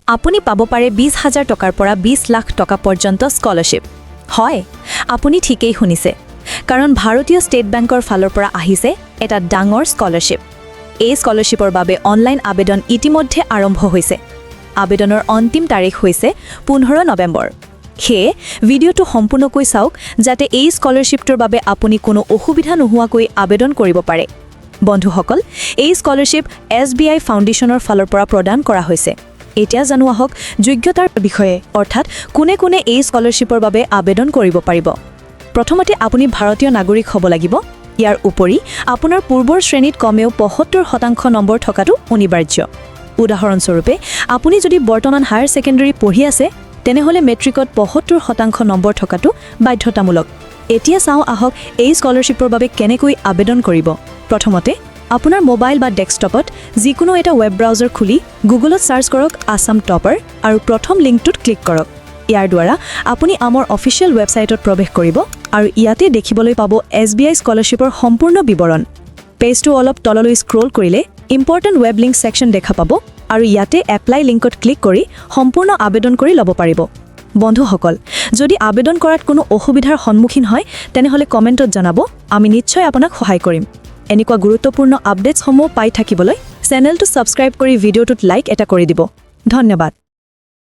আপুনি পাব পাৰে 20,000 টকাৰ পৰা 20 লাখ টকা পৰ্যন্ত স্কলাৰশ্বিপ হয় আপুনি ঠিকই শুনিছে কাৰণ ভাৰতীয় ষ্টেট বেংকৰ ফালৰ পৰা আহিছে এটা ডাঙৰ স্কলাৰশ্বিপ এই স্কলাৰশ্বিপৰ বাবে অনলাইন আবেদন ইতিমধ্যে আৰম্ভ হৈছে আবেদনৰ অন্তিম তাৰিখ হৈছে 15 নৱেম্বৰ সেয়ে ভিডিঅটো সম্পূৰ্ণকৈ চাওক যাতে এই স্কলাৰশ্বিপটোৰ বাবে আপুনি কোনো অসুবিধা নোহোৱাকৈ আবেদন কৰিব পাৰে বন্ধুসকল এই স্কলাৰশ্বিপ SBI ফাউণ্ডেশ্যনৰ ফালৰ পৰা প্ৰদান কৰা হৈছে এতিয়া জানো আহক যোগ্যতাৰ বিষয়ে অৰ্থাৎ কোনে কোনে এই স্কলাৰশ্বিপৰ বাবে আবেদন কৰিব পাৰিব প্ৰথমতে আপুনি ভাৰতীয় নাগৰিক হ'ব লাগিব ইয়াৰ উপৰি আপোনাৰ পূৰ্বৰ শ্ৰেণীত কমেও ৭৫% নম্বৰ থকাটো অনিবাৰ্য উদাহৰণস্বৰূপে আপুনি যদি বৰ্তমান হায়াৰ ছেকেণ্ডাৰী পঢ়ি আছে তেনেহলে মেট্ৰিকত ৭৫% নম্বৰ থকাটো বাধ্যতামূলক এতিয়া চাও আহক এই স্কলাৰশ্বিপৰ বাবে কেনেকৈ আবেদন কৰিব প্ৰথমতে আপোনাৰ মোবাইল বা ডেস্কটপত যিকোনো এটা ওয়েব ব্ৰাউজাৰ খুলি গুগলত সাৰ্চ কৰক আসাম টপাৰ আৰু প্ৰথম লিংকটোত ক্লিক কৰক ইয়াৰ দ্বাৰা আপুনি আমাৰ অফিচিয়েল ৱেবছাইটত প্ৰৱেশ কৰিব আৰু ইয়াতে দেখিবলৈ পাব SBI স্কলাৰশ্বিপৰ সম্পূৰ্ণ বিৱৰণ পেজটো অলপ তললৈ স্ক্ৰল কৰিলে ইম্পৰ্টেণ্ট ৱেব লিংক সেকশন দেখা পাব আৰু ইয়াতে এপ্লাই লিংকত ক্লিক কৰি সম্পূৰ্ণ আবেদন কৰি ল'ব পাৰিব বন্ধুসকল যদি আবেদন কৰাত কোনো অসুবিধাৰ সন্মুখীন হয় তেনেহলে কমেন্টত জনাব আমি নিশ্চয় আপোনাক সহায় কৰিম এনেকুৱা গুৰুত্বপূৰ্ণ আপডেটসমূহ পাই থাকিবলৈ চেনেলটো সাবস্ক্ৰাইব কৰি ভিডিঅটোত লাইক এটা কৰি দিব ধন্যবাদ